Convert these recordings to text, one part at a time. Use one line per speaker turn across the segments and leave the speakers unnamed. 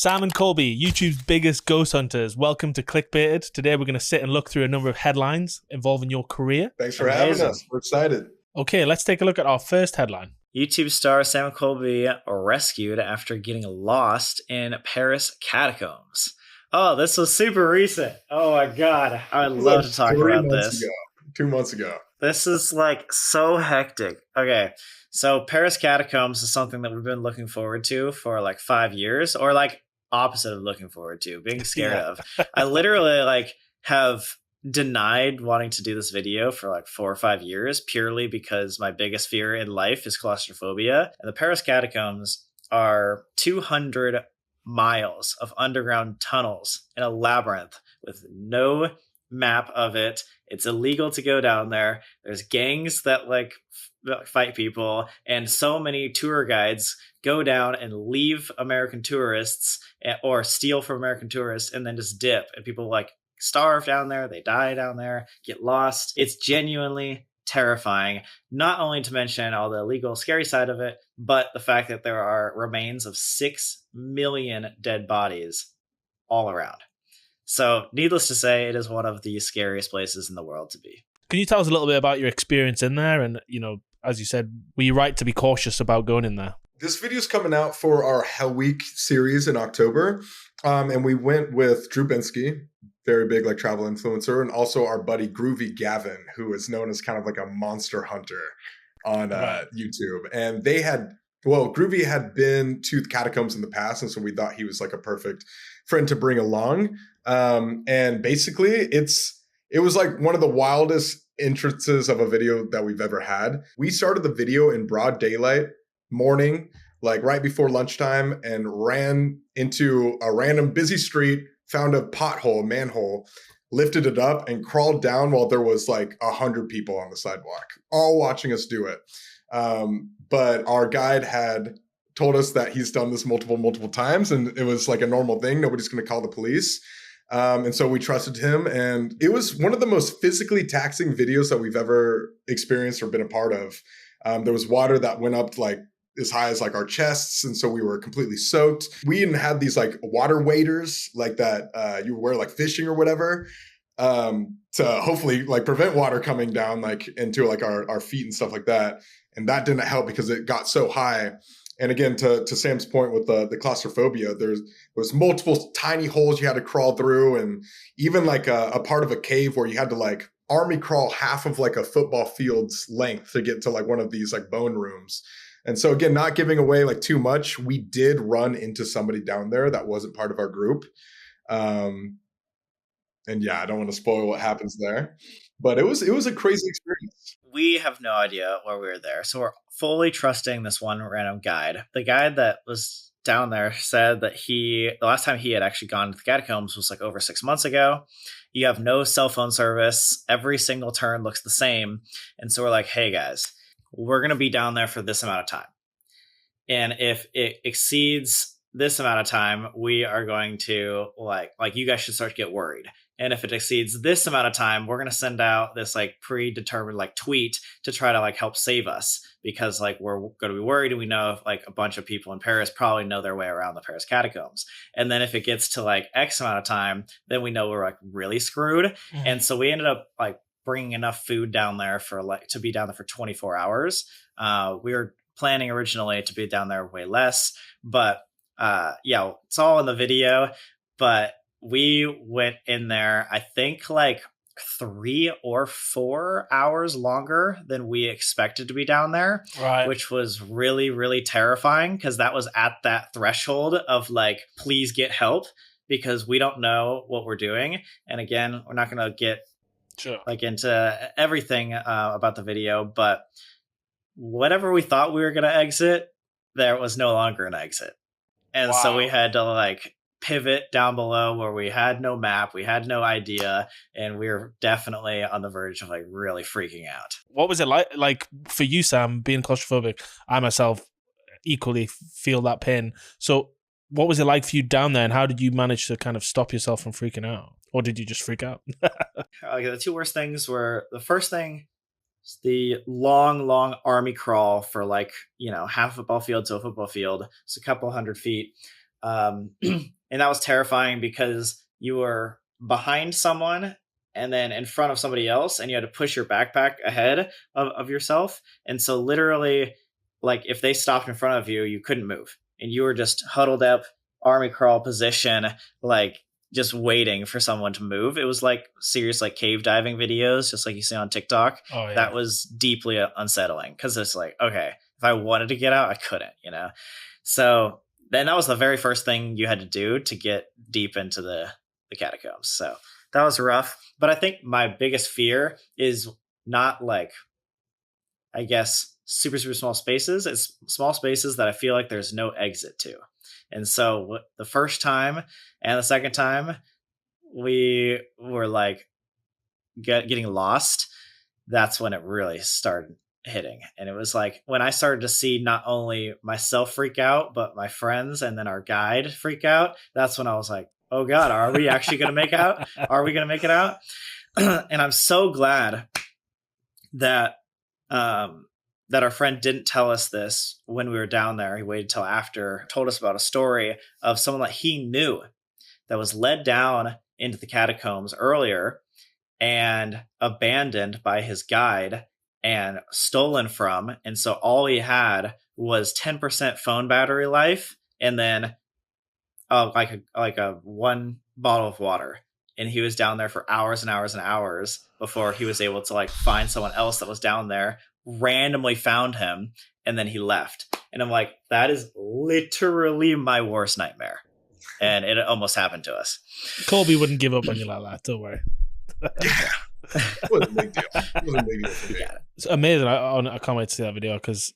Sam and Colby, YouTube's biggest ghost hunters. Welcome to Clickbaited. Today we're going to sit and look through a number of headlines involving your career.
Thanks for having us. We're excited.
Okay, let's take a look at our first headline.
YouTube star Sam and Colby rescued after getting lost in Paris catacombs. Oh, this was super recent. Oh my God. I would love to talk about this.
2 months ago.
This is like so hectic. Okay. So Paris catacombs is something that we've been looking forward to for like 5 years, or like opposite of looking forward to, being scared of. I literally like have denied wanting to do this video for like 4 or 5 years purely because my biggest fear in life is claustrophobia. And the Paris catacombs are 200 miles of underground tunnels in a labyrinth with no map of it. It's illegal to go down there. There's gangs that like fight people, and so many tour guides go down and leave American tourists or steal from American tourists and then just dip, and people like starve down there, they die down there, get lost. It's genuinely terrifying, not only to mention all the illegal scary side of it, but the fact that there are remains of 6 million dead bodies all around. So needless to say, it is one of the scariest places in the world to be.
Can you tell us a little bit about your experience in there? And, you know, as you said, were you right to be cautious about going in there?
This video is coming out for our hellweek series in October. And we went with Drew Binsky, very big like travel influencer, and also our buddy Groovy Gavin, who is known as kind of like a monster hunter on YouTube. And they had, Groovy had been to the catacombs in the past, and so we thought he was like a perfect friend to bring along. And basically it was like one of the wildest entrances of a video that we've ever had. We started the video in broad daylight, morning, like right before lunchtime, and ran into a random busy street, found a pothole, manhole, lifted it up and crawled down while there was like 100 people on the sidewalk, all watching us do it. But our guide had told us that he's done this multiple times, and it was like a normal thing. Nobody's going to call the police. And so we trusted him, and it was one of the most physically taxing videos that we've ever experienced or been a part of. There was water that went up like as high as like our chests, and so we were completely soaked. We even had these like water waders like that you wear like fishing or whatever, to hopefully like prevent water coming down like into like our feet and stuff like that. And that didn't help because it got so high. And again, to Sam's point with the claustrophobia, there was multiple tiny holes you had to crawl through, and even like a part of a cave where you had to like army crawl half of like a football field's length to get to like one of these like bone rooms. And so again, not giving away like too much, we did run into somebody down there that wasn't part of our group. And yeah, I don't want to spoil what happens there, but it was a crazy experience.
We have no idea where we were there. So we're fully trusting this one random guide. The guide that was down there said that the last time he had actually gone to the catacombs was like over 6 months ago. You have no cell phone service. Every single turn looks the same. And so we're like, hey guys, we're going to be down there for this amount of time. And if it exceeds this amount of time, we are going to like you guys should start to get worried. And if it exceeds this amount of time, we're going to send out this like predetermined like tweet to try to like help save us, because like we're going to be worried, and we know like a bunch of people in Paris probably know their way around the Paris catacombs. And then if it gets to like X amount of time, then we know we're like really screwed. Mm-hmm. And so we ended up like bringing enough food down there for like to be down there for 24 hours. We were planning originally to be down there way less, but yeah, it's all in the video. But we went in there, I think like 3 or 4 hours longer than we expected to be down there, right? Which was really, really terrifying, because that was at that threshold of like, please get help, because we don't know what we're doing. And again, we're not going to get like into everything about the video, but whatever we thought we were going to exit, there was no longer an exit. And so we had to like pivot down below where we had no map, we had no idea, and we were definitely on the verge of like really freaking out.
What was it like for you, Sam, being claustrophobic? I myself equally feel that pain. So what was it like for you down there, and how did you manage to kind of stop yourself from freaking out? Or did you just freak out?
Okay, the two worst things were, the first thing, the long army crawl for like, half a football field to a football field. It's a couple 100 feet. and that was terrifying because you were behind someone and then in front of somebody else, and you had to push your backpack ahead of yourself. And so literally, like if they stopped in front of you, you couldn't move, and you were just huddled up, army crawl position, like just waiting for someone to move. It was like serious, like cave diving videos, just like you see on TikTok.
Oh, yeah.
That was deeply unsettling because it's like, okay, if I wanted to get out, I couldn't, So then that was the very first thing you had to do to get deep into the catacombs. So that was rough. But I think my biggest fear is not like, I guess, super, super small spaces. It's small spaces that I feel like there's no exit to. And so the first time and the second time we were like getting lost, that's when it really started hitting. And it was like when I started to see not only myself freak out, but my friends and then our guide freak out. That's when I was like, oh God, are we actually going to make out? Are we going to make it out? And I'm so glad that that our friend didn't tell us this when we were down there. He waited till after, told us about a story of someone that he knew that was led down into the catacombs earlier and abandoned by his guide and stolen from. And so all he had was 10% phone battery life and then like a one bottle of water. And he was down there for hours and hours and hours before he was able to like find someone else that was down there, randomly found him, and then he left. And I'm like, that is literally my worst nightmare. And it almost happened to us.
Colby wouldn't give up on you like that. Don't worry.
Yeah. It wasn't a big deal. It wasn't a big deal for me.
It's amazing. I can't wait to see that video because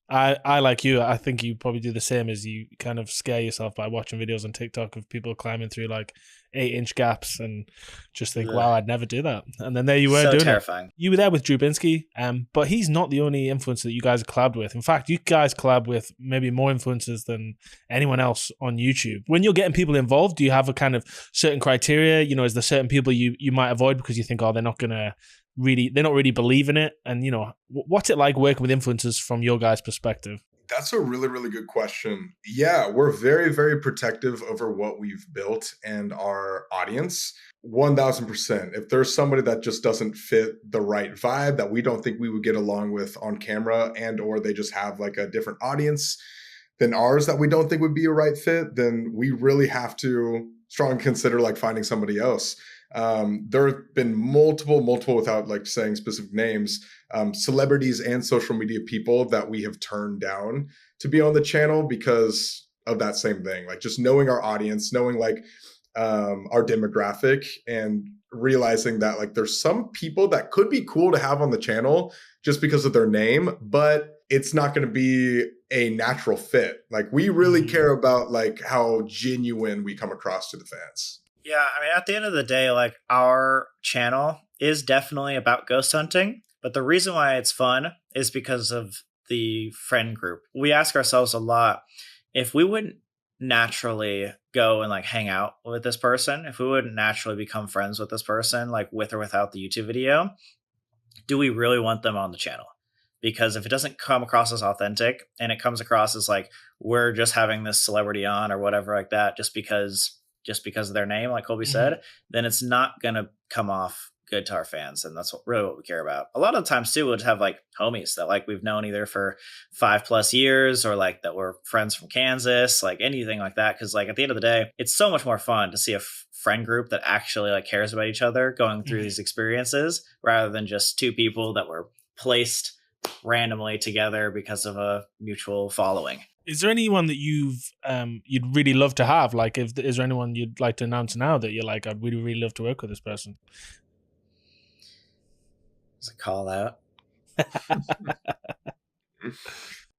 I like you. I think you probably do the same as you kind of scare yourself by watching videos on TikTok of people climbing through like 8-inch gaps and just think, wow, I'd never do that. And then there you were
so
doing
terrifying.
it. You were there with Drubinski, but he's not the only influencer that you guys collabed with. In fact, you guys collab with maybe more influencers than anyone else on YouTube. When you're getting people involved, do you have a kind of certain criteria? Is there certain people you might avoid because you think, oh, they're not really believing it? And what's it like working with influencers from your guys' perspective?
That's a really, really good question. Yeah, we're very, very protective over what we've built and our audience. 1000%. If there's somebody that just doesn't fit the right vibe that we don't think we would get along with on camera, and or they just have like a different audience than ours that we don't think would be a right fit, then we really have to strongly consider like finding somebody else. There have been multiple, without like saying specific names, celebrities and social media people that we have turned down to be on the channel because of that same thing. Like just knowing our audience, knowing like our demographic, and realizing that like there's some people that could be cool to have on the channel just because of their name, but it's not going to be a natural fit. Like we really care about like how genuine we come across to the fans.
Yeah, I mean, at the end of the day, like our channel is definitely about ghost hunting, but the reason why it's fun is because of the friend group. We ask ourselves a lot, if we wouldn't naturally go and like hang out with this person, if we wouldn't naturally become friends with this person, like with or without the YouTube video, do we really want them on the channel? Because if it doesn't come across as authentic and it comes across as like we're just having this celebrity on or whatever like that, just because of their name, like Colby said, then it's not going to come off good to our fans. And that's really what we care about. A lot of the times too, we'll just have like homies that like we've known either for 5+ years or like that we're friends from Kansas, like anything like that. Cause like at the end of the day, it's so much more fun to see a friend group that actually like cares about each other going through these experiences rather than just two people that were placed randomly together because of a mutual following.
Is there anyone that you'd really love to have? Like, is there anyone you'd like to announce now that you're like, I'd really, really love to work with this person?
It's a call out.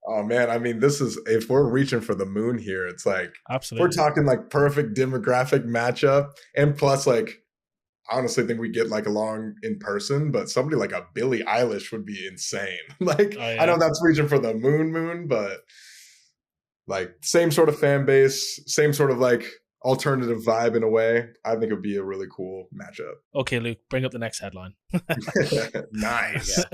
Oh man, I mean, this is, if we're reaching for the moon here, it's like,
absolutely,
we're talking like perfect demographic matchup, and plus, like, I honestly think we get like along in person, but somebody like a Billie Eilish would be insane. Like, oh, yeah. I know that's reaching for the moon, but like same sort of fan base, same sort of like alternative vibe in a way. I think it would be a really cool matchup.
Okay, Luke, bring up the next headline.
Nice.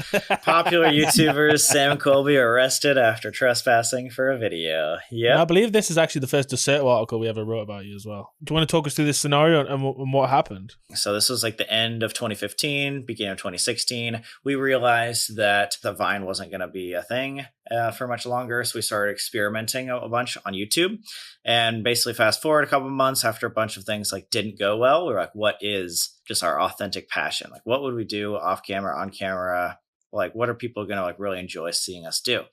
Popular YouTubers Sam and Colby are arrested after trespassing for a video.
And I
Yep.
believe this is actually the first Deserto article we ever wrote about you as well. Do you want to talk us through this scenario and what happened?
So this was like the end of 2015, beginning of 2016. We realized that the Vine wasn't going to be a thing for much longer. So we started experimenting a bunch on YouTube. And basically fast forward a couple of months after a bunch of things like didn't go well, we were like, what is just our authentic passion? Like, what would we do off camera, on camera? Like, what are people going to like really enjoy seeing us do?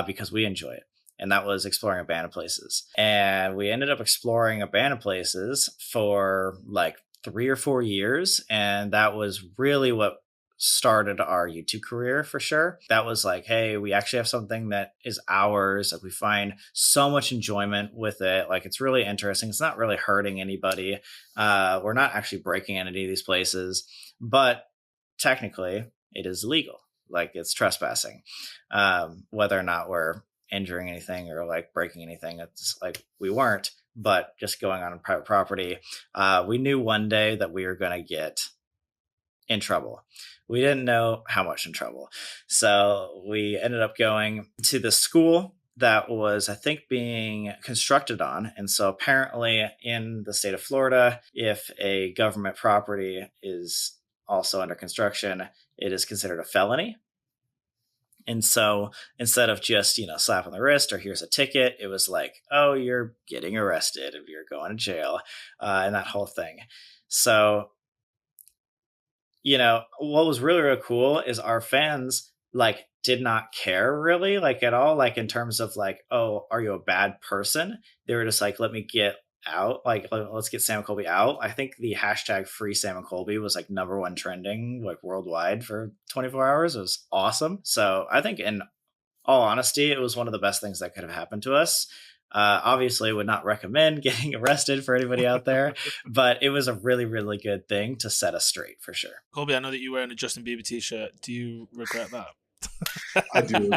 Because we enjoy it. And that was exploring abandoned places. And we ended up exploring abandoned places for like 3 or 4 years. And that was really what started our YouTube career for sure. That was like, hey, we actually have something that is ours. Like we find so much enjoyment with it. Like it's really interesting. It's not really hurting anybody. We're not actually breaking any of these places, but technically it is illegal. Like it's trespassing. Whether or not we're injuring anything or like breaking anything, it's like we weren't, but just going on private property. We knew one day that we were going to get in trouble. We didn't know how much in trouble. So we ended up going to the school that was, I think, being constructed on. And so apparently in the state of Florida, if a government property is also under construction, it is considered a felony. And so instead of just, slap on the wrist or here's a ticket, it was like, oh, you're getting arrested and you're going to jail and that whole thing. So, what was really, really cool is our fans like did not care really like at all. Like in terms of like, oh, are you a bad person? They were just like, let me get out. Like, let's get Sam and Colby out. I think the hashtag free Sam and Colby was like #1 trending like worldwide for 24 hours. It was awesome. So I think in all honesty, it was one of the best things that could have happened to us. Obviously would not recommend getting arrested for anybody out there, but it was a really, really good thing to set us straight for sure.
Colby, I know that you were wearing a Justin Bieber t-shirt. Do you regret that?
I do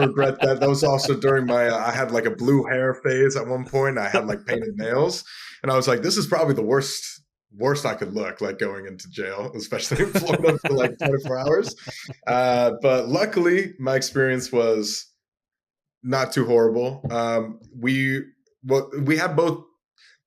regret that. That was also during my, I had like a blue hair phase at one point. I had like painted nails and I was like, this is probably the worst I could look like going into jail, especially in Florida for like 24 hours. But luckily my experience was not too horrible. We had both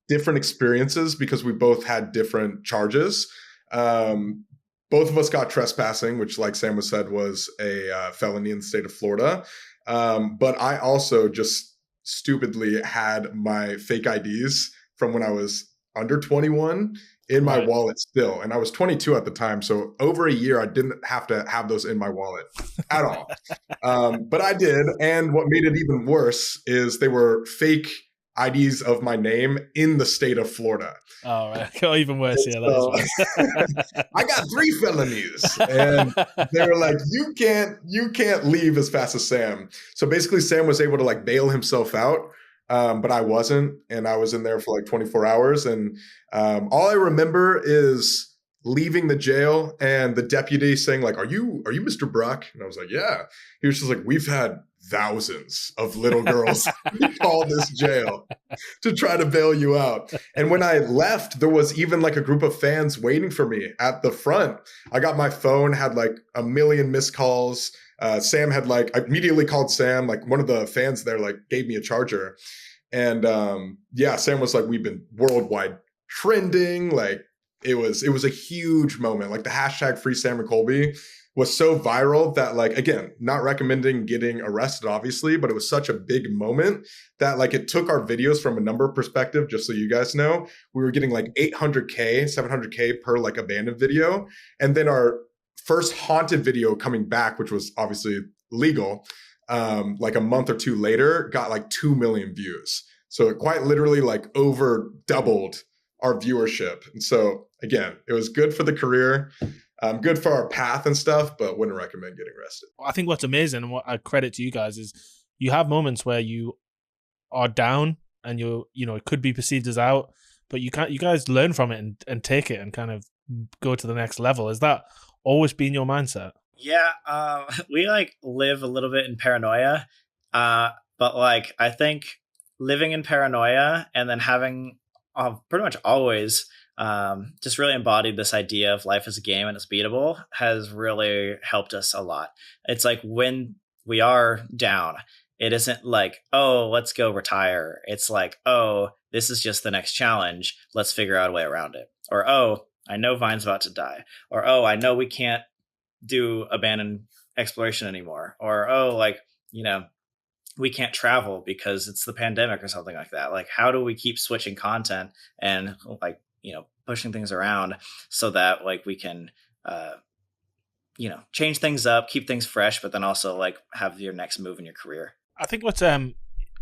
different experiences because we both had different charges. Both of us got trespassing, which, like Sam was said, was a felony in the state of Florida. But I also just stupidly had my fake IDs from when I was under 21 in my wallet still. And I was 22 at the time. So over a year, I didn't have to have those in my wallet at all. But I did. And what made it even worse is they were fake IDs of my name in the state of Florida.
Oh, right. Oh, even worse. Yeah, that is worse.
I got 3 felonies. And they were like, you can't leave as fast as Sam. So basically Sam was able to like bail himself out. But I wasn't, and I was in there for like 24 hours. And all I remember is leaving the jail and the deputy saying like, are you Mr. Brock? And I was like, yeah. He was just like, we've had thousands of little girls call this jail to try to bail you out. And when I left, there was even like a group of fans waiting for me at the front. I got my phone, had like a million missed calls. Sam had like, I immediately called Sam, like one of the fans there like gave me a charger. And Sam was like, we've been worldwide trending. Like it was a huge moment. Like the hashtag free Sam and Colby was so viral that like, again, not recommending getting arrested, obviously, but it was such a big moment that like it took our videos from a number perspective, just so you guys know, we were getting like 800K, 700K per like abandoned video. And then our first haunted video coming back, which was obviously legal, like a month or two later, got like 2 million views. So it quite literally like over doubled our viewership. And so again, it was good for the career, good for our path and stuff, but wouldn't recommend getting arrested.
I think what's amazing and what I credit to you guys is you have moments where you are down and it could be perceived as out, but you guys learn from it and take it and kind of go to the next level. Is that always been your mindset?
Yeah, we like live a little bit in paranoia, but like I think living in paranoia and then having pretty much always just really embodied this idea of life as a game and it's beatable has really helped us a lot. It's like when we are down, it isn't like, oh, let's go retire. It's like, oh, this is just the next challenge. Let's figure out a way around it. Or, oh, I know Vine's about to die. Or, oh, I know we can't do abandoned exploration anymore. Or, oh, like, we can't travel because it's the pandemic or something like that. Like, how do we keep switching content and like, pushing things around so that like we can, change things up, keep things fresh, but then also like have your next move in your career.
I think what's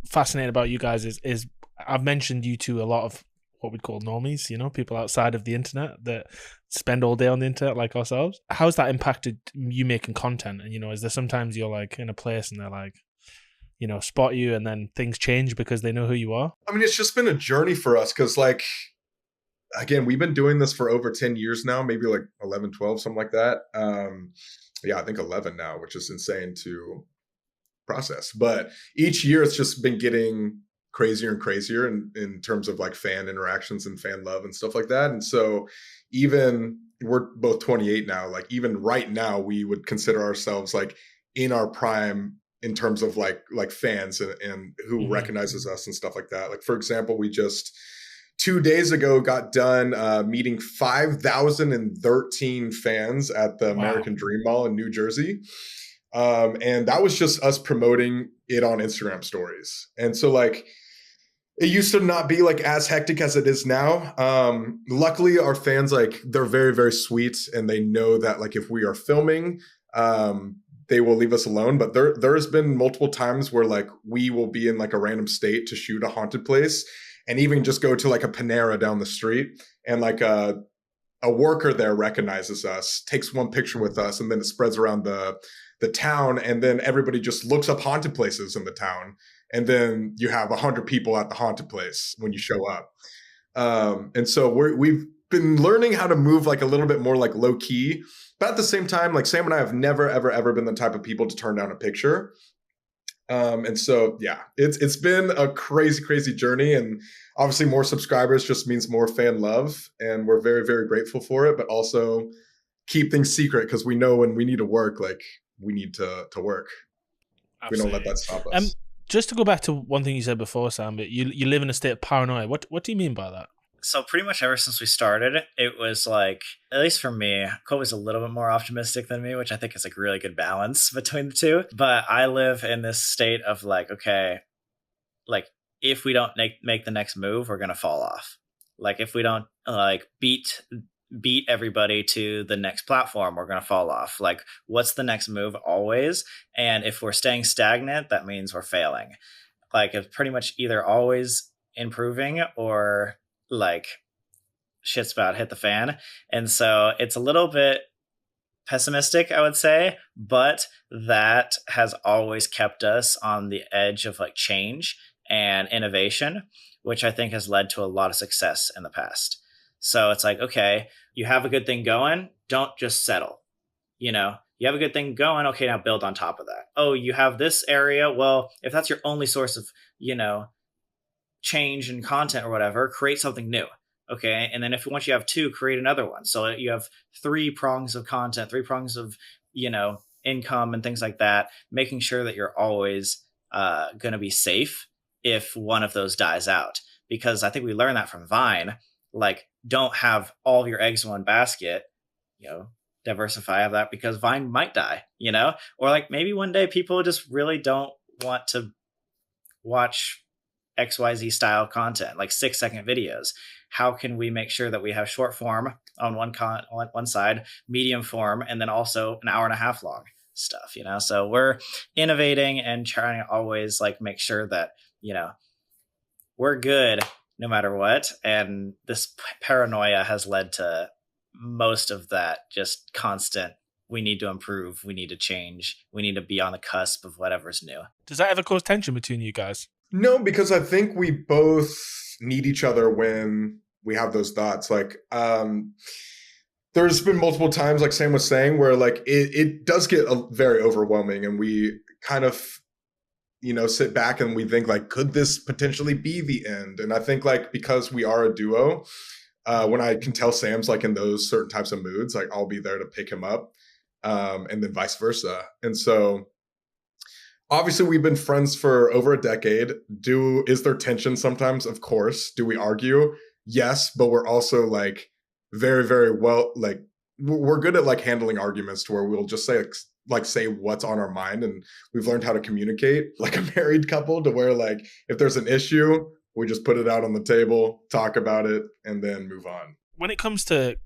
fascinating about you guys is I've mentioned you to a lot of what we'd call normies, people outside of the internet that spend all day on the internet like ourselves. How's that impacted you making content? And, is there sometimes you're like in a place and they're like, spot you and then things change because they know who you are?
I mean, it's just been a journey for us because like, again, we've been doing this for over 10 years now, maybe like 11, 12, something like that. Yeah, I think 11 now, which is insane to process. But each year it's just been getting crazier and crazier in terms of like fan interactions and fan love and stuff like that. And so even we're both 28 now, like even right now, we would consider ourselves like in our prime in terms of like fans and who recognizes us and stuff like that. Like, for example, we just 2 days ago got done meeting 5,013 fans at the American Dream Mall in New Jersey. And that was just us promoting it on Instagram stories. And so like, it used to not be like as hectic as it is now. Luckily our fans, like they're very, very sweet and they know that like if we are filming, they will leave us alone. But there's been multiple times where like we will be in like a random state to shoot a haunted place and even just go to like a Panera down the street and like a worker there recognizes us, takes one picture with us, and then it spreads around the town. And then everybody just looks up haunted places in the town. And then you have 100 people at the haunted place when you show up. And so we've been learning how to move like a little bit more like low key. But at the same time, like Sam and I have never, ever, ever been the type of people to turn down a picture. And so, yeah, it's been a crazy, crazy journey. And obviously more subscribers just means more fan love. And we're very, very grateful for it, but also keep things secret because we know when we need to work, like we need to work. Absolutely. We don't let that stop us.
Just to go back to one thing you said before, Sam, but you live in a state of paranoia. What do you mean by that?
So pretty much ever since we started, it was like, at least for me, Kobe's a little bit more optimistic than me, which I think is like really good balance between the two. But I live in this state of like, okay, like if we don't make the next move, we're going to fall off. Like if we don't like beat everybody to the next platform, we're going to fall off. Like what's the next move always? And if we're staying stagnant, that means we're failing. Like it's pretty much either always improving or like shit's about to hit the fan. And so it's a little bit pessimistic, I would say, but that has always kept us on the edge of like change and innovation, which I think has led to a lot of success in the past. So it's like, okay, you have a good thing going, don't just settle. You have a good thing going, okay, now build on top of that. Oh, you have this area. Well, if that's your only source of, change and content or whatever, create something new. Okay. And then once you have two, create another one. So you have 3 prongs of content, 3 prongs of, income and things like that, making sure that you're always going to be safe if one of those dies out. Because I think we learned that from Vine, like don't have all of your eggs in one basket, diversify of that because Vine might die, or like maybe one day people just really don't want to watch XYZ style content, like 6-second videos. How can we make sure that we have short form on one side, medium form, and then also an hour and a half long stuff, So we're innovating and trying to always like make sure that, we're good no matter what. And this paranoia has led to most of that just constant. We need to improve. We need to change. We need to be on the cusp of whatever's new.
Does that ever cause tension between you guys?
No, because I think we both need each other when we have those thoughts. Like, there's been multiple times, like Sam was saying, where like it does get very overwhelming and we kind of sit back and we think like, could this potentially be the end? And I think like, because we are a duo, when I can tell Sam's like in those certain types of moods, like I'll be there to pick him up, and then vice versa. And so obviously we've been friends for over a decade. Is there tension sometimes? Of course. Do we argue? Yes, but we're also like very, very well, like we're good at like handling arguments to where we'll just say what's on our mind, and we've learned how to communicate like a married couple, to where like if there's an issue, we just put it out on the table, talk about it, and then move on.
When it comes to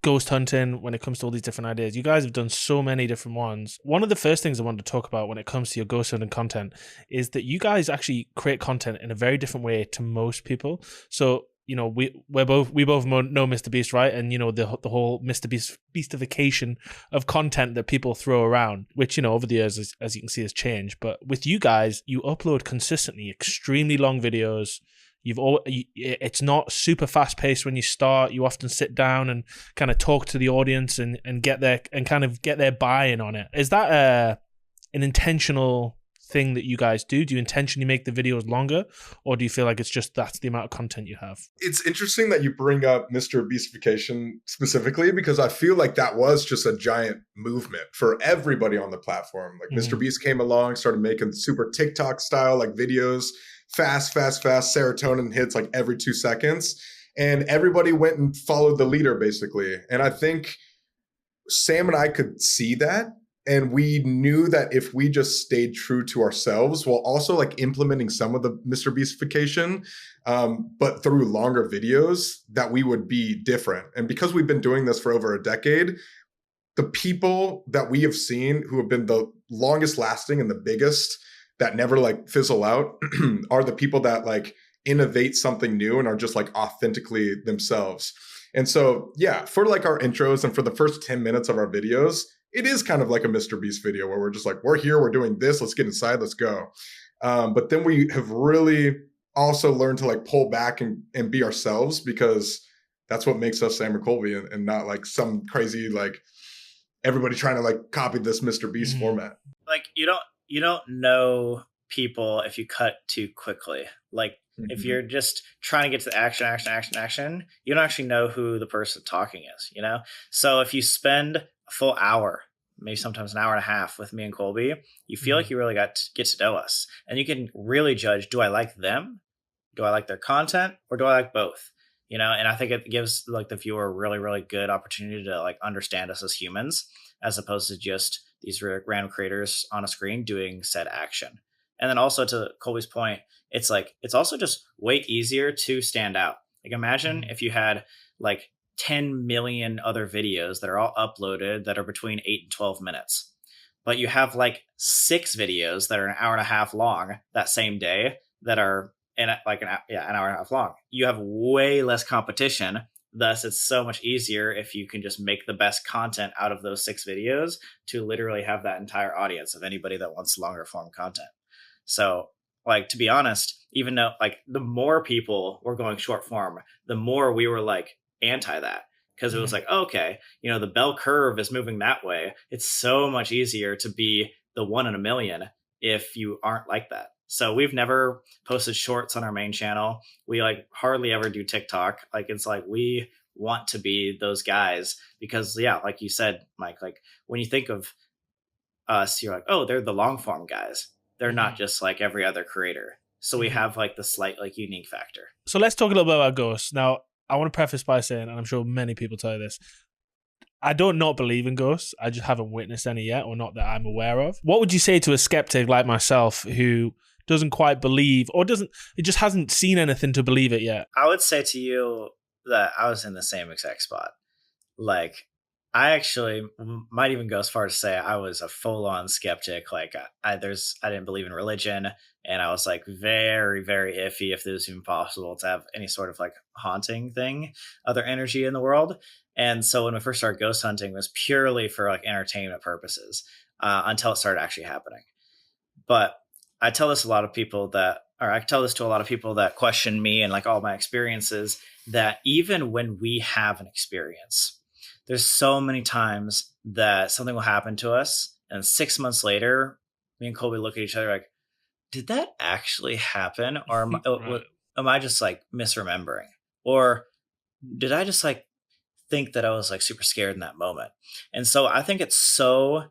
ghost hunting, when it comes to all these different ideas, you guys have done so many different ones. One of the first things I wanted to talk about when it comes to your ghost hunting content is that you guys actually create content in a very different way to most people. So we both know Mr. Beast, right? And the whole Mr. Beastification of content that people throw around, which over the years, as you can see, has changed. But with you guys, you upload consistently extremely long videos. It's not super fast paced when you start. You often sit down and kind of talk to the audience and get their buy-in on it. Is that an intentional thing that you guys do? Do you intentionally make the videos longer, or do you feel like it's just that's the amount of content you have?
It's interesting that you bring up Mr. Beastification specifically, because I feel like that was just a giant movement for everybody on the platform. Like Mr. Beast came along, started making super TikTok style like videos, fast serotonin hits like every 2 seconds, and everybody went and followed the leader basically. And I think Sam and I could see that. And we knew that if we just stayed true to ourselves while also like implementing some of the Mr. Beastification, but through longer videos, that we would be different. And because we've been doing this for over a decade, the people that we have seen who have been the longest lasting and the biggest, that never like fizzle out, are the people that like innovate something new and are just like authentically themselves. And so, yeah, for like our intros and for the first 10 minutes of our videos, it is kind of like a Mr. Beast video where we're just like, we're here, we're doing this, let's get inside, let's go. But then we have really also learned to like pull back and be ourselves, because that's what makes us Sam and Colby, and not like some crazy, like everybody trying to like copy this Mr. Beast format.
Like you don't know people if you cut too quickly. Like if you're just trying to get to the action, you don't actually know who the person talking is, So if you spend a full hour, maybe sometimes an hour and a half with me and Colby, you feel like you really get to know us, and you can really judge, do I like them? Do I like their content? Or do I like both? And I think it gives like the viewer a really, really good opportunity to like understand us as humans, as opposed to just these random creators on a screen doing said action. And then also to Colby's point, it's also just way easier to stand out. Like imagine if you had like 10 million other videos that are all uploaded that are between 8 and 12 minutes, but you have like 6 videos that are an hour and a half long that same day that are an hour and a half long. You have way less competition. Thus, it's so much easier if you can just make the best content out of those 6 videos to literally have that entire audience of anybody that wants longer form content. So, like, to be honest, even though like the more people were going short form, the more we were like anti that, because it was like, okay, the bell curve is moving that way. It's so much easier to be the 1 in a million if you aren't like that. So we've never posted shorts on our main channel. We like hardly ever do TikTok. Like it's like we want to be those guys because, yeah, like you said, Mike, like when you think of us, you're like, oh, they're the long form guys. They're not just like every other creator. So we have like the slight like unique factor.
So let's talk a little bit about ghosts. Now, I want to preface by saying, and I'm sure many people tell you this, I don't not believe in ghosts. I just haven't witnessed any yet, or not that I'm aware of. What would you say to a skeptic like myself who doesn't quite believe, or it just hasn't seen anything to believe it yet?
I would say to you that I was in the same exact spot. Like, I actually might even go as far as to say I was a full-on skeptic. Like, I didn't believe in religion, and I was like very, very iffy if it was even possible to have any sort of like haunting thing, other energy in the world. And so when we first started ghost hunting, it was purely for like entertainment purposes until it started actually happening. But I tell this to a lot of people that question me and like all my experiences, that even when we have an experience, there's so many times that something will happen to us and 6 months later, me and Colby look at each other like, did that actually happen? Or
Right.
am I just like misremembering? Or did I just like think that I was like super scared in that moment? And so I think it's so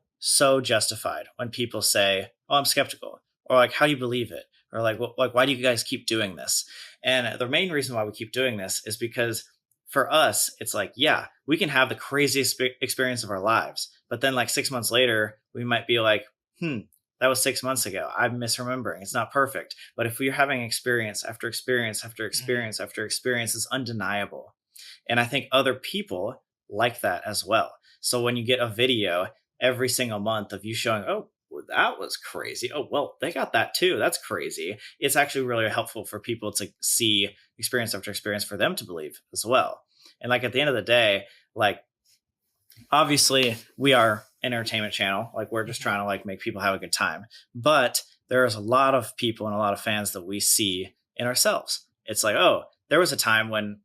justified when people say, "Oh, I'm skeptical," or like, "How do you believe it?" Or like, why do you guys keep doing this?" And the main reason why we keep doing this is because for us, it's like, yeah, we can have the craziest experience of our lives, but then like 6 months later, we might be like, that was 6 months ago. I'm misremembering. It's not perfect. But if we're having experience after experience after experience after experience, it's undeniable. And I think other people like that as well. So when you get a video every single month of you showing, oh, well, that was crazy. Oh, well, they got that too. That's crazy. It's actually really helpful for people to see experience after experience for them to believe as well. And like at the end of the day, like obviously we are an entertainment channel. Like we're just trying to like make people have a good time. But there's a lot of people and a lot of fans that we see in ourselves. It's like, oh, there was a time when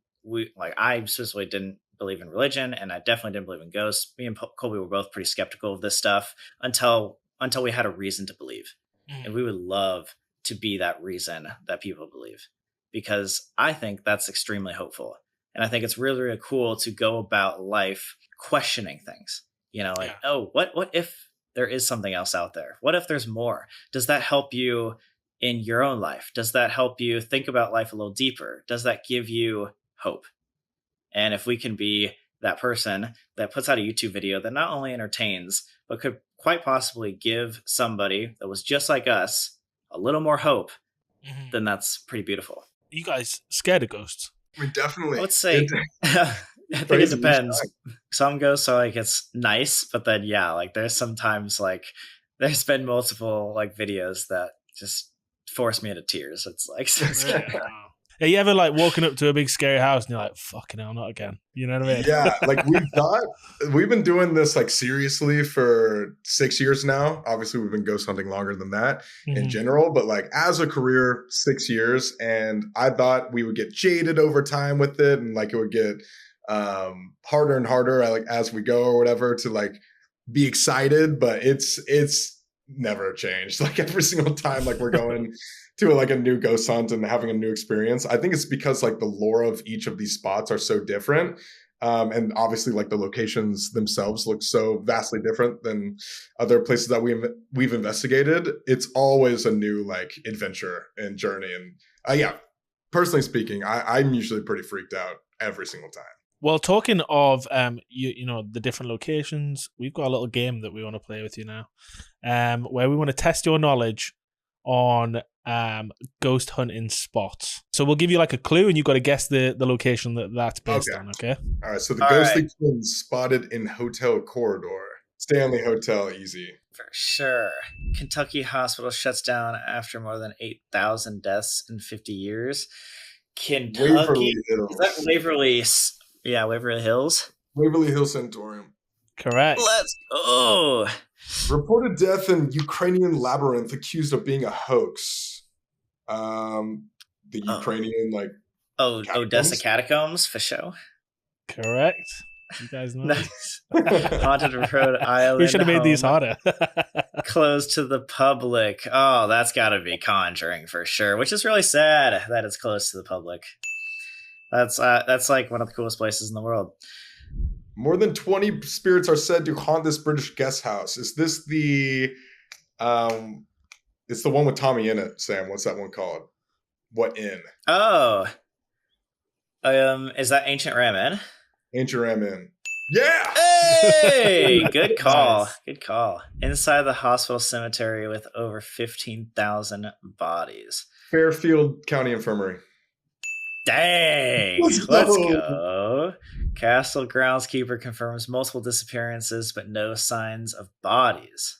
I specifically didn't believe in religion, and I definitely didn't believe in ghosts. Me and Colby were both pretty skeptical of this stuff until we had a reason to believe. And we would love to be that reason that people believe, because I think that's extremely hopeful. And I think it's really, really cool to go about life questioning things, like, oh, what if there is something else out there? What if there's more? Does that help you in your own life? Does that help you think about life a little deeper? Does that give you hope? And if we can be that person that puts out a YouTube video that not only entertains, but could quite possibly give somebody that was just like us a little more hope, then that's pretty beautiful.
You guys scared of ghosts?
I mean, definitely.
Let's say, I think it depends. Some ghosts are like, it's nice, but then like there's sometimes like there's been multiple like videos that just force me into tears. It's like so scary.
Are you ever like walking up to a big scary house and you're like, fucking hell, not again? You know what I mean?
Yeah, like we've been doing this like seriously for 6 years now. Obviously, we've been ghost hunting longer than that in general, but like as a career, 6 years. And I thought we would get jaded over time with it, and like it would get harder and harder like as we go or whatever to like be excited. But it's never changed. Like every single time, like we're going to like a new ghost hunt and having a new experience. I think it's because like the lore of each of these spots are so different. And obviously like the locations themselves look so vastly different than other places that we've investigated. It's always a new like adventure and journey. And personally speaking, I'm usually pretty freaked out every single time.
Well, talking of you know, the different locations, we've got a little game that we want to play with you now, where we want to test your knowledge on ghost hunting spots. So we'll give you like a clue, and you've got to guess the location that's based on. Okay.
All right. So the ghostly twins spotted in hotel corridor. Stanley Hotel, easy.
For sure. Kentucky hospital shuts down after more than 8,000 deaths in 50 years. Kentucky.
Waverly Hills.
Is that Waverly? Yeah, Waverly Hills.
Waverly Hills Sanatorium.
Correct.
Let's go.
Reported death in Ukrainian labyrinth accused of being a hoax. The Ukrainian catacombs?
Odessa catacombs for sure.
Correct. You guys know.
Nice. Haunted Rhode Island.
We should have made these harder.
Closed to the public. Oh, that's got to be Conjuring for sure. Which is really sad that it's closed to the public. That's like one of the coolest places in the world.
More than 20 spirits are said to haunt this British guest house. Is this the it's the one with Tommy in it, Sam? What's that one called? What Inn?
Oh. Is that Ancient Ram Inn?
Ancient Ram Inn. Yeah!
Hey! Good call.
Nice.
Good call. Inside the hospital cemetery with over 15,000 bodies.
Fairfield County Infirmary.
Dang! Let's go. Castle groundskeeper confirms multiple disappearances, but no signs of bodies.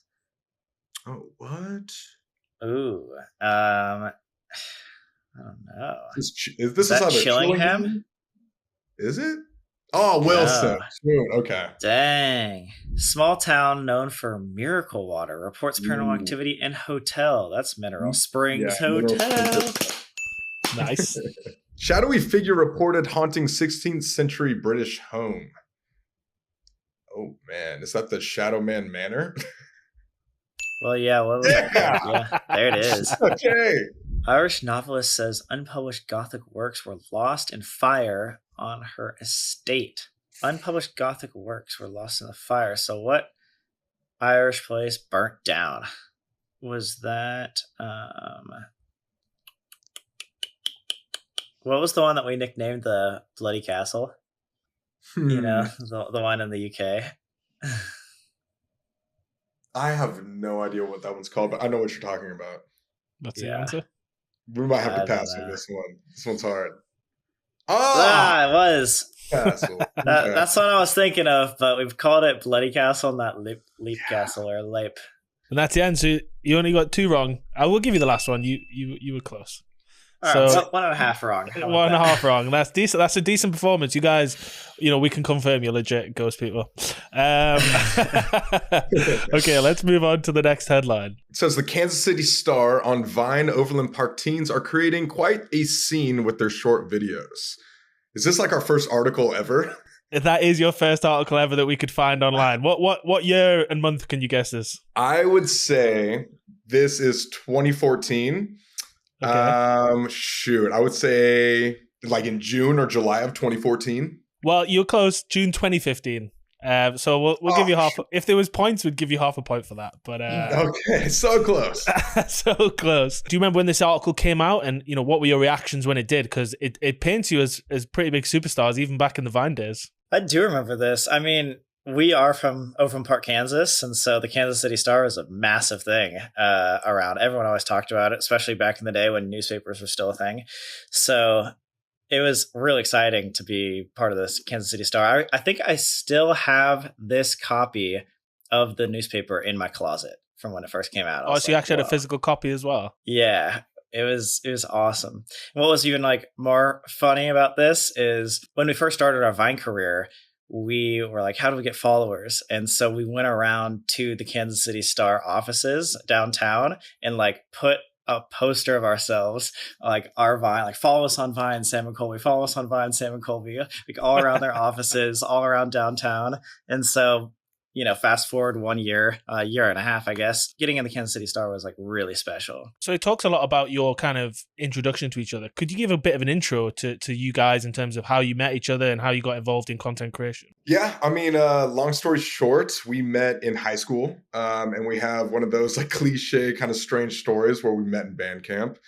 Oh, what?
Ooh. I don't know.
Is this
that
either
Chillingham?
Is it? Oh, Wilson. No. Okay.
Dang. Small town known for miracle water reports paranormal activity in hotel. That's Mineral Springs Hotel.
Nice.
Shadowy figure reported haunting 16th century British home. Oh man, is that the Shadow Man Manor?
Well, yeah, what was it?
Yeah.
Yeah, there it is.
Okay.
Irish novelist says unpublished Gothic works were lost in fire on her estate. Unpublished Gothic works were lost in the fire. So what Irish place burnt down? Was that what was the one that we nicknamed the Bloody Castle? You know, the one in the UK.
I have no idea what that one's called, but I know what you're talking about.
That's the
Yeah.
answer.
We might have
I
to
don't
pass on
know.
this one. This one's hard.
Ah, it was.
Castle. Okay.
That's what I was thinking of, but we've called it Bloody Castle, not Leap Castle or Leap.
And that's the answer. You only got 2 wrong. I will give you the last one. You were close.
All right, so 1.5 wrong. How about
1.5
that?
wrong. That's decent. That's a decent performance. You guys, we can confirm you're legit ghost people. Okay, let's move on to the next headline.
It says the Kansas City Star on Vine Overland Park teens are creating quite a scene with their short videos. Is this like our first article ever?
That is your first article ever that we could find online. What year and month can you guess this?
I would say this is 2014.
Okay.
Shoot, I would say like in June or July of 2014.
Well, you're close. June 2015. So we'll give you half. If there was points, we'd give you half a point for that. But
okay, so close.
So close. Do you remember when this article came out, and what were your reactions when it did? Because it paints you as pretty big superstars, even back in the Vine days.
I do remember this. I mean, we are from Overland Park, Kansas, and so the Kansas City Star is a massive thing around. Everyone always talked about it, especially back in the day when newspapers were still a thing. So it was really exciting to be part of this Kansas City Star. I think I still have this copy of the newspaper in my closet from when it first came out.
Oh, so you actually had a physical copy as well?
Yeah. It was awesome. And what was even like more funny about this is when we first started our Vine career, we were like, how do we get followers? And so we went around to the Kansas City Star offices downtown and like put a poster of ourselves, like our Vine, like follow us on Vine, Sam and Colby, follow us on Vine, Sam and Colby, like all around their offices, all around downtown. And so, fast forward 1 year, a year and a half, I guess, getting in the Kansas City Star was like really special.
So it talks a lot about your kind of introduction to each other. Could you give a bit of an intro to you guys in terms of how you met each other and how you got involved in content creation?
Yeah, I mean, long story short, we met in high school, and we have one of those like cliche kind of strange stories where we met in band camp.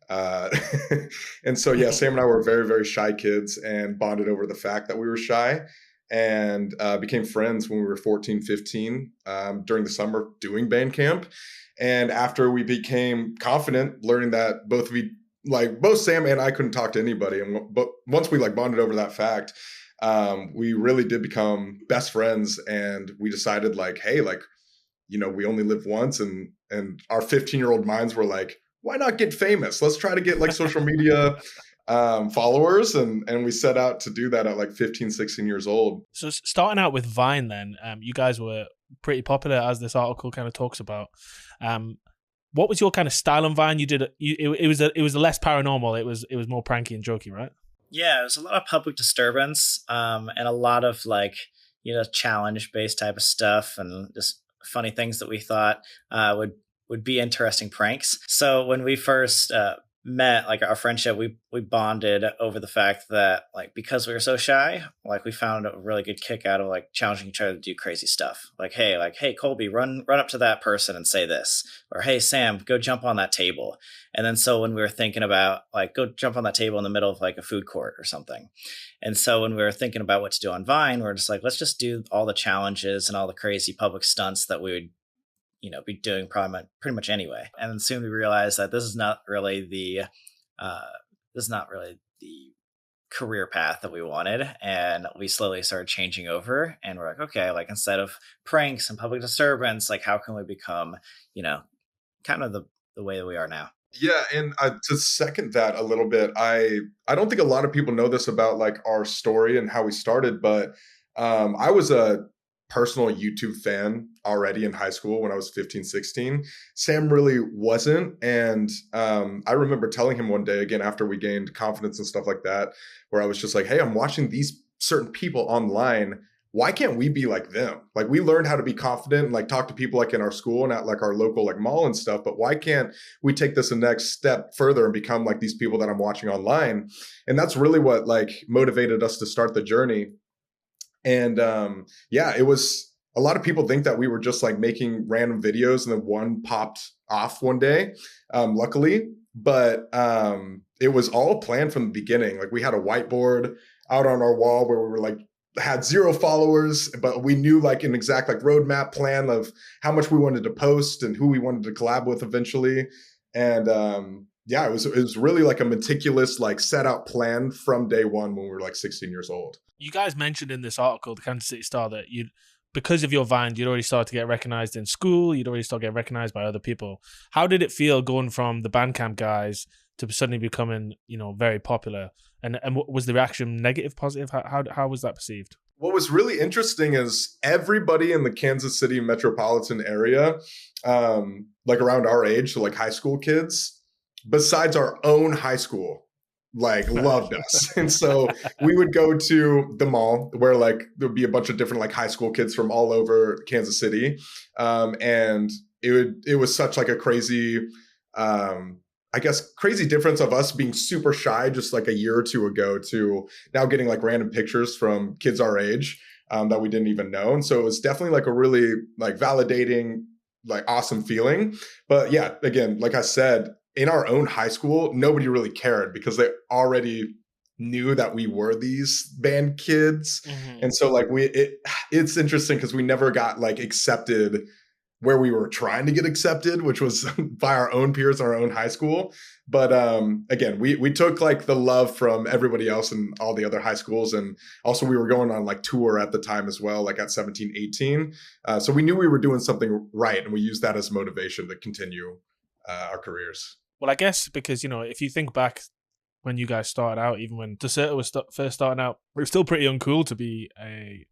And so, yeah, Sam and I were very, very shy kids and bonded over the fact that we were shy. And became friends when we were 14, 15 during the summer doing band camp. And after we became confident, learning that both Sam and I couldn't talk to anybody. But once we like bonded over that fact, we really did become best friends. And we decided like, hey, like, we only live once. And our 15-year-old minds were like, why not get famous? Let's try to get like social media followers, and we set out to do that at like 15, 16 years old.
So starting out with Vine then, you guys were pretty popular, as this article kind of talks about. What was your kind of style on Vine? You did it was less paranormal. It was more pranky and jokey, right?
Yeah, it was a lot of public disturbance and a lot of like, challenge based type of stuff and just funny things that we thought would be interesting pranks. So when we first met, like our friendship, we bonded over the fact that like because we were so shy, like we found a really good kick out of like challenging each other to do crazy stuff. Like hey Colby, run up to that person and say this, or hey Sam, go jump on that table. And then so when we were thinking about like go jump on that table in the middle of like a food court or something, and so when we were thinking about what to do on Vine, we're just like, let's just do all the challenges and all the crazy public stunts that we would be doing pretty much anyway. And then soon we realized that this is not really the career path that we wanted. And we slowly started changing over, and we're like, okay, like instead of pranks and public disturbance, like how can we become, kind of the way that we are now.
Yeah, and to second that a little bit, I don't think a lot of people know this about like our story and how we started, but I was a personal YouTube fan already in high school when I was 15, 16. Sam really wasn't. And I remember telling him one day, again, after we gained confidence and stuff like that, where I was just like, hey, I'm watching these certain people online. why can't we be like them? Like we learned how to be confident and like talk to people like in our school and at like our local like mall and stuff, but why can't we take this a next step further and become like these people that I'm watching online? And that's really what like motivated us to start the journey. And yeah, it was a lot of people think that we were just like making random videos and then one popped off one day, luckily. But it was all planned from the beginning. Like we had a whiteboard out on our wall where we were like, had 0 followers, but we knew like an exact like roadmap plan of how much we wanted to post and who we wanted to collab with eventually. And yeah, it was really like a meticulous like set out plan from day one when we were like 16 years old.
You guys mentioned in this article, the Kansas City Star, that you, because of your Vine, you'd already started to get recognized in school. You'd already started getting recognized by other people. How did it feel going from the Bandcamp guys to suddenly becoming, very popular? And was the reaction negative, positive? How was that perceived?
What was really interesting is everybody in the Kansas City metropolitan area, like around our age, so like high school kids, besides our own high school, like loved us. And so we would go to the mall where like there'd be a bunch of different like high school kids from all over Kansas City. And it was such like a crazy, I guess, crazy difference of us being super shy just like a year or two ago to now getting like random pictures from kids our age that we didn't even know. And so it was definitely like a really like validating, like awesome feeling. But yeah, again, like I said, in our own high school, nobody really cared because they already knew that we were these band kids. Mm-hmm. And so like it's interesting because we never got like accepted where we were trying to get accepted, which was by our own peers in our own high school. But again, we took like the love from everybody else in all the other high schools. And also we were going on like tour at the time as well, like at 17, 18. So we knew we were doing something right. And we used that as motivation to continue our careers.
Well, I guess because, if you think back when you guys started out, even when Deserter was first starting out, it was still pretty uncool to be a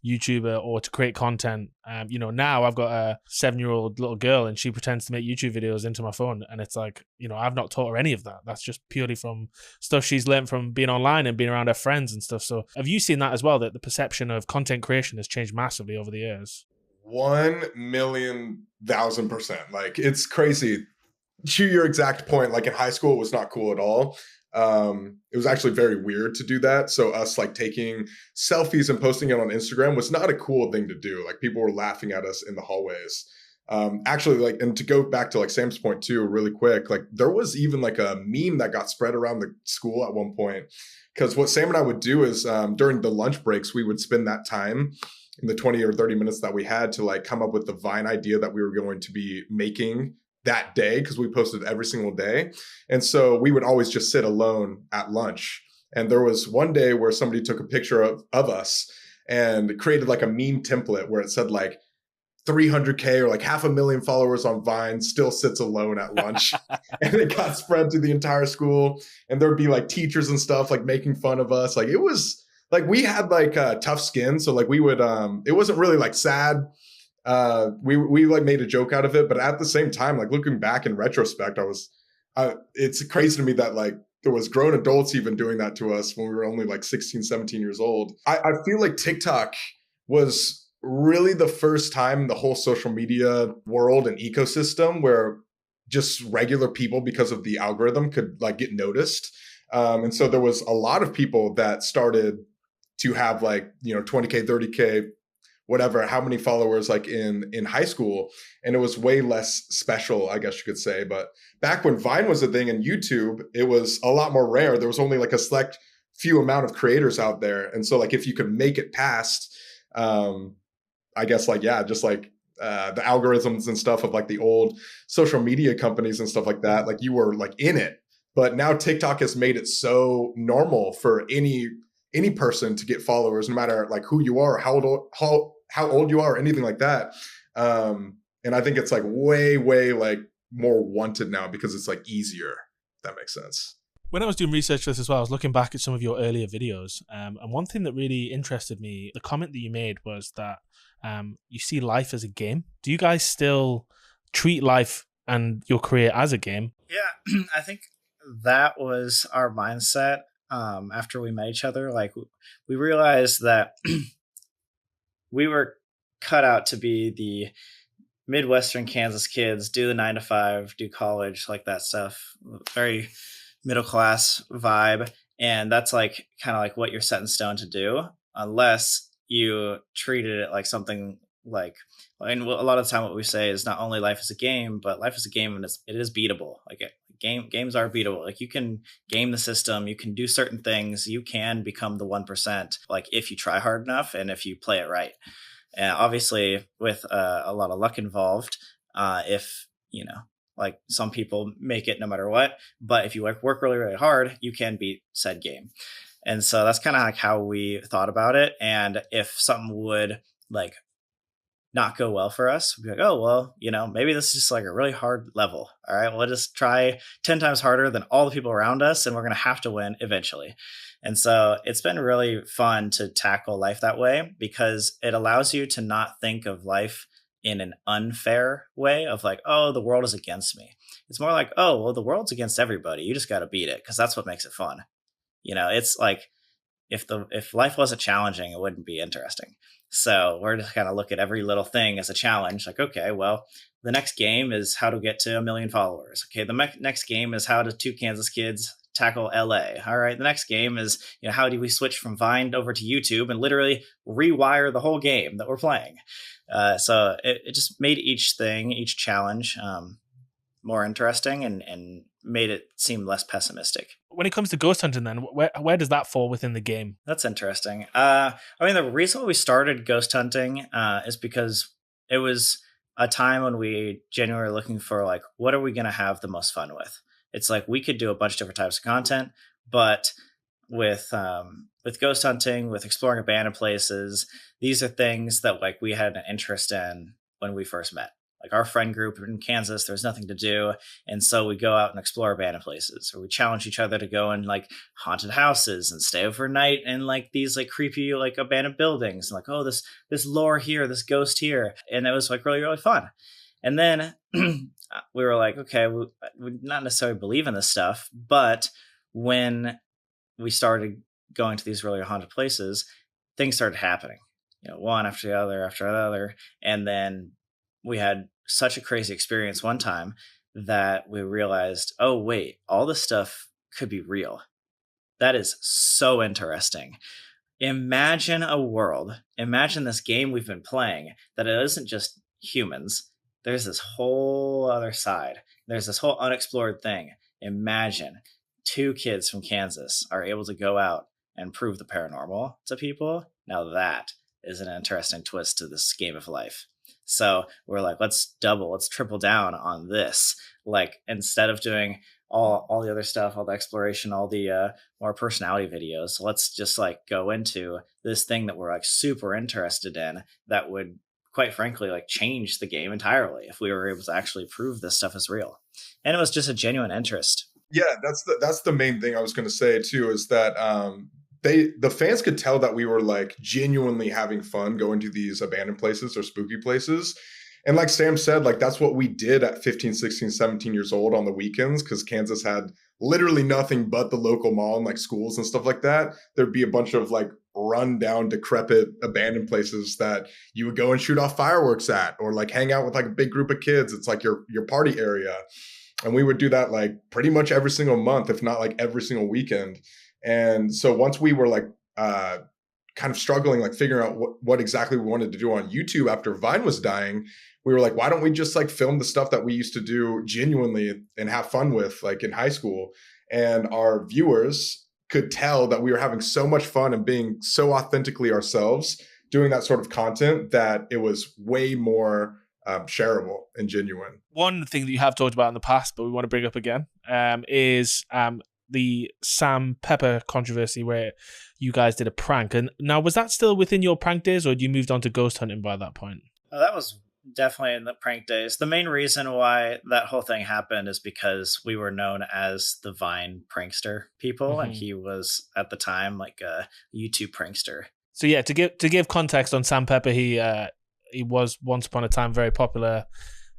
YouTuber or to create content. Now I've got a 7-year-old little girl and she pretends to make YouTube videos into my phone. And it's like, I've not taught her any of that. That's just purely from stuff she's learned from being online and being around her friends and stuff. So have you seen that as well, that the perception of content creation has changed massively over the years?
1,000,000%. Like it's crazy. To your exact point, like in high school, it was not cool at all. It was actually very weird to do that. So us like taking selfies and posting it on Instagram was not a cool thing to do. Like people were laughing at us in the hallways. Actually, like, and to go back to like Sam's point too, really quick, like there was even like a meme that got spread around the school at one point. Because what Sam and I would do is during the lunch breaks, we would spend that time in the 20 or 30 minutes that we had to like come up with the Vine idea that we were going to be making that day, because we posted every single day. And so we would always just sit alone at lunch. And there was one day where somebody took a picture of us and created like a meme template where it said like 300K or like 500,000 followers on Vine, still sits alone at lunch. And it got spread to the entire school. And there'd be like teachers and stuff like making fun of us. Like it was like we had like tough skin. So like we would, it wasn't really like sad. We like made a joke out of it, but at the same time, like looking back in retrospect, it's crazy to me that like there was grown adults even doing that to us when we were only like 16, 17 years old. I feel like TikTok was really the first time in the whole social media world and ecosystem where just regular people, because of the algorithm, could like get noticed. And so there was a lot of people that started to have like, 20K, 30K, whatever, how many followers like in high school. And it was way less special, I guess you could say. But back when Vine was a thing and YouTube, it was a lot more rare. There was only like a select few amount of creators out there. And so like if you could make it past, I guess like, yeah, just like the algorithms and stuff of like the old social media companies and stuff like that, like you were like in it. But now TikTok has made it so normal for any person to get followers, no matter like who you are, how old you are, or anything like that. And I think it's like way like more wanted now because it's like easier, if that makes sense.
When I was doing research for this as well, I was looking back at some of your earlier videos. And one thing that really interested me, the comment that you made was that you see life as a game. Do you guys still treat life and your career as a game?
Yeah, I think that was our mindset after we met each other. Like we realized that we were cut out to be the Midwestern Kansas kids, do the 9 to 5, do college, like that stuff. Very middle class vibe. And that's like kind of like what you're set in stone to do, unless you treated it like something like, and a lot of the time what we say is not only life is a game, but life is a game and it is beatable. Like games are beatable. Like you can game the system, you can do certain things, you can become the 1%, like if you try hard enough and if you play it right. And obviously with a lot of luck involved, if, like some people make it no matter what, but if you work really, really hard, you can beat said game. And so that's kind of like how we thought about it. And if something would like not go well for us, we'd be like, oh, well, maybe this is just like a really hard level. All right, we'll just try 10 times harder than all the people around us, and we're going to have to win eventually. And so it's been really fun to tackle life that way, because it allows you to not think of life in an unfair way of like, oh, the world is against me. It's more like, oh, well, the world's against everybody. You just got to beat it, because that's what makes it fun. It's like if life wasn't challenging, it wouldn't be interesting. So we're just kind of look at every little thing as a challenge. Like, okay, well, the next game is how to get to 1 million followers. Okay, the next game is how to 2 Kansas kids tackle LA. All right, the next game is, how do we switch from Vine over to YouTube and literally rewire the whole game that we're playing? So it just made each challenge more interesting and made it seem less pessimistic.
When it comes to ghost hunting, then where does that fall within the game?
That's interesting. The reason we started ghost hunting is because it was a time when we genuinely were looking for like, what are we going to have the most fun with? It's like we could do a bunch of different types of content, but with ghost hunting, with exploring abandoned places, these are things that like we had an interest in when we first met. Like our friend group in Kansas, there's nothing to do. And so we go out and explore abandoned places, or we challenge each other to go in like haunted houses and stay overnight in like these like creepy, like abandoned buildings. And like, oh, this lore here, this ghost here. And it was like really, really fun. And then we were like, okay, we not necessarily believe in this stuff, but when we started going to these really haunted places, things started happening, one after the other. And then we had such a crazy experience one time that we realized, oh, wait, all this stuff could be real. That is so interesting. Imagine this game we've been playing, that it isn't just humans. There's this whole other side. There's this whole unexplored thing. Imagine 2 kids from Kansas are able to go out and prove the paranormal to people. Now that is an interesting twist to this game of life. So we're like, let's triple down on this. Like, instead of doing all the other stuff, all the exploration, all the more personality videos, let's just like go into this thing that we're like super interested in, that would quite frankly like change the game entirely if we were able to actually prove this stuff is real. And it was just a genuine interest.
Yeah, that's the main thing I was going to say too, is that the fans could tell that we were like genuinely having fun going to these abandoned places or spooky places. And like Sam said, like that's what we did at 15, 16, 17 years old on the weekends, because Kansas had literally nothing but the local mall and like schools and stuff like that. There'd be a bunch of like run down, decrepit, abandoned places that you would go and shoot off fireworks at, or like hang out with like a big group of kids. It's like your party area. And we would do that like pretty much every single month, if not like every single weekend. And so once we were like kind of struggling, like figuring out what exactly we wanted to do on YouTube after Vine was dying, we were like, why don't we just like film the stuff that we used to do genuinely and have fun with like in high school? And our viewers could tell that we were having so much fun and being so authentically ourselves doing that sort of content that it was way more shareable and genuine.
One thing that you have talked about in the past, but we want to bring up again, is the Sam Pepper controversy, where you guys did a prank. And now, was that still within your prank days, or had you moved on to ghost hunting by that point?
That was definitely in the prank days. The main reason why that whole thing happened is because we were known as the Vine prankster people, and he was at the time like a YouTube prankster. So
yeah, to give context on Sam Pepper, he was once upon a time very popular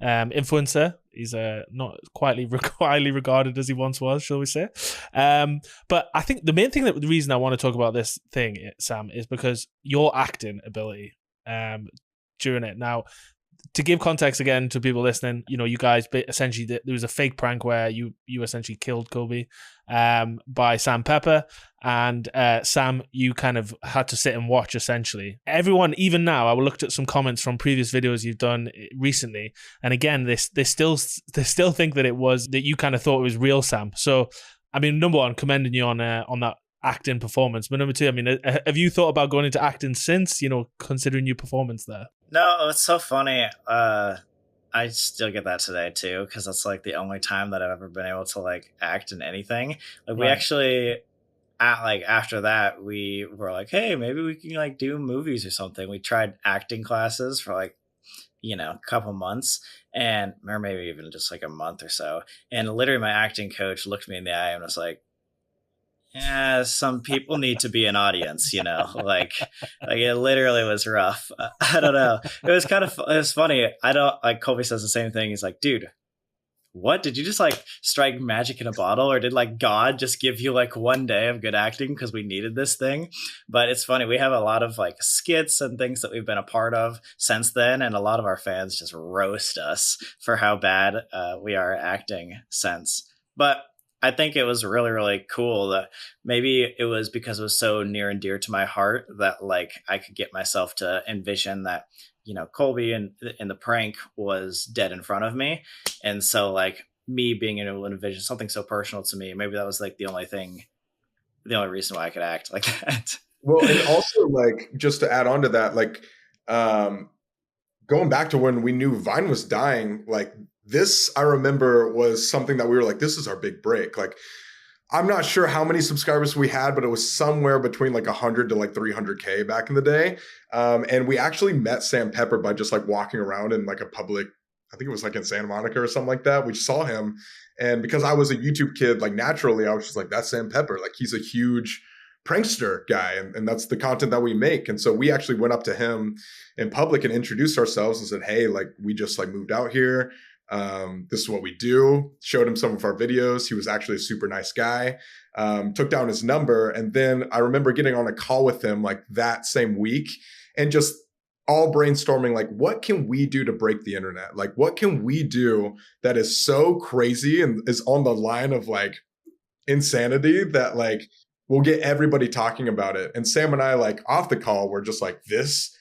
influencer. He's not quite highly regarded as he once was, shall we say. But I think the main thing, the reason I want to talk about this thing, Sam, is because your acting ability during it. Now, to give context again to people listening, you guys essentially, there was a fake prank where you essentially killed Colby by Sam Pepper, and Sam, you kind of had to sit and watch essentially. Everyone, even now, I looked at some comments from previous videos you've done recently, and again, they still think that you kind of thought it was real Sam. So, I mean, number one, commending you on that acting performance, but number two, I mean, have you thought about going into acting since, considering your performance there?
No, it's so funny. I still get that today too, because that's like the only time that I've ever been able to like act in anything. Like we actually, after that, we were like, hey, maybe we can like do movies or something. We tried acting classes for like, a couple months, or maybe even just like a month or so. And literally, my acting coach looked me in the eye and was like, yeah, some people need to be an audience, like it literally was rough. I don't know. It was funny. Colby says the same thing. He's like, dude, what did you just like strike magic in a bottle, or did like God just give you like one day of good acting because we needed this thing? But it's funny. We have a lot of like skits and things that we've been a part of since then. And a lot of our fans just roast us for how bad we are acting since. But I think it was really, really cool that maybe it was because it was so near and dear to my heart that like I could get myself to envision that, Colby in the prank was dead in front of me. And so like me being able to envision something so personal to me, maybe that was like the only reason why I could act like that.
Well, and also like, just to add on to that, like going back to when we knew Vine was dying, like, this, I remember, was something that we were like, this is our big break. Like, I'm not sure how many subscribers we had, but it was somewhere between like 100 to like 300K back in the day. And we actually met Sam Pepper by just like walking around in like a public, I think it was like in Santa Monica or something like that. We saw him. And because I was a YouTube kid, like naturally, I was just like, that's Sam Pepper. Like, he's a huge prankster guy, and that's the content that we make. And so we actually went up to him in public and introduced ourselves and said, hey, like, we just like moved out here. This is what we do. Showed him some of our videos. He was actually a super nice guy. Took down his number. And then I remember getting on a call with him like that same week and just all brainstorming, like, what can we do to break the internet? Like, what can we do that is so crazy and is on the line of like insanity that like will get everybody talking about it? And Sam and I, like, off the call, were just like, this,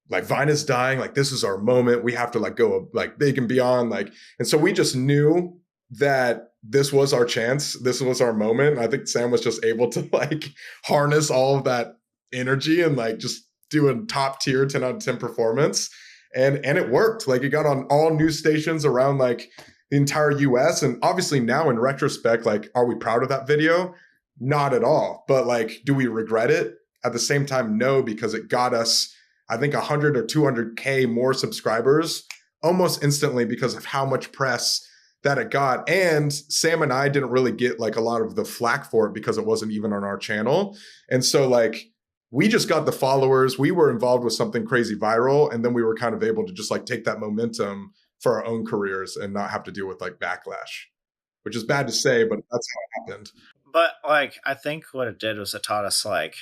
like, Vine is dying. Like, this is our moment. We have to like go like big and beyond. Like, and so we just knew that this was our chance. This was our moment. I think Sam was just able to like harness all of that energy and like just do a top tier 10 out of 10 performance. And it worked. Like, it got on all news stations around like the entire US. And obviously now in retrospect, like, are we proud of that video? Not at all. But like, do we regret it? At the same time, no, because it got us, I think, 100 or 200K more subscribers almost instantly because of how much press that it got. And Sam and I didn't really get like a lot of the flack for it because it wasn't even on our channel. And so like, we just got the followers. We were involved with something crazy viral. And then we were kind of able to just like take that momentum for our own careers and not have to deal with like backlash, which is bad to say, but that's how it happened.
But like, I think what it did was it taught us like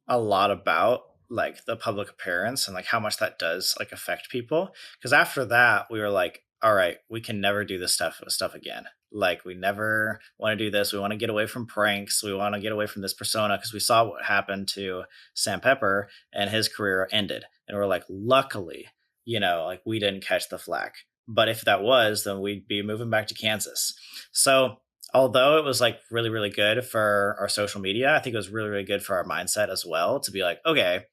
a lot about like the public appearance and like how much that does like affect people. Because after that, we were like, all right, we can never do this stuff again. Like, we never want to do this. We want to get away from pranks. We want to get away from this persona, because we saw what happened to Sam Pepper and his career ended. And we're like, luckily, like, we didn't catch the flack. But if that was, then we'd be moving back to Kansas. So although it was like really, really good for our social media, I think it was really, really good for our mindset as well, to be like, okay,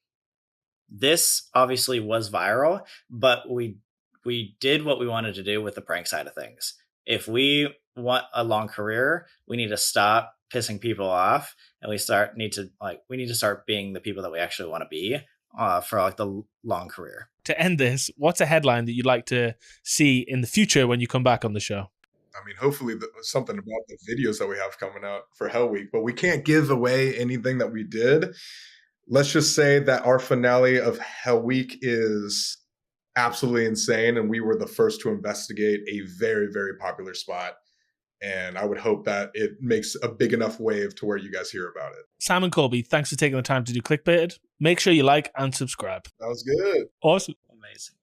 this obviously was viral, but we did what we wanted to do with the prank side of things. If we want a long career, we need to stop pissing people off, and we need to start being the people that we actually want to be for like the long career.
To end this, what's a headline that you'd like to see in the future when you come back on the show?
I mean, hopefully something about the videos that we have coming out for Hell Week, but we can't give away anything that we did. Let's just say that our finale of Hell Week is absolutely insane, and we were the first to investigate a very, very popular spot. And I would hope that it makes a big enough wave to where you guys hear about it.
Sam and Colby, thanks for taking the time to do Clickbaited. Make sure you like and subscribe.
That was good.
Awesome.
Amazing.